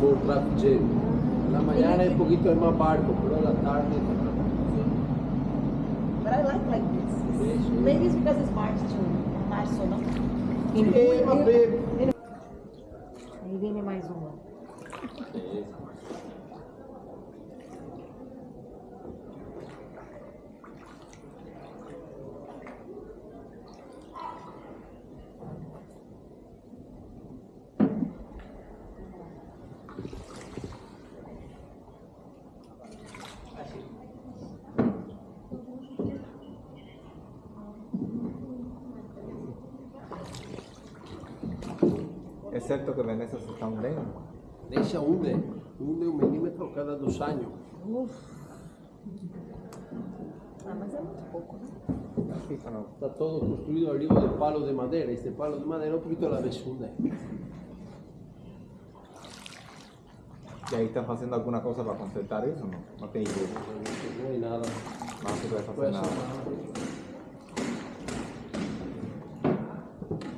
More traffic jam. La mañana es un poquito más barco, pero la tarde. But I like this. Maybe it's because it's March too. Março, não? Aí vem mais uma. Es cierto que Venecia se está hundiendo. Deixa hunde 1 milímetro cada 2 años. Uf. Ah, mas é muito pouco, né? Sí, pero Está todo construido arriba de palos de madera. Este palo de madera un poquito a la vez hunde. ¿y ahí estás haciendo alguna cosa para concertar eso? No, no te digo. No hay nada. No se puede hacer Puede nada. ser nada.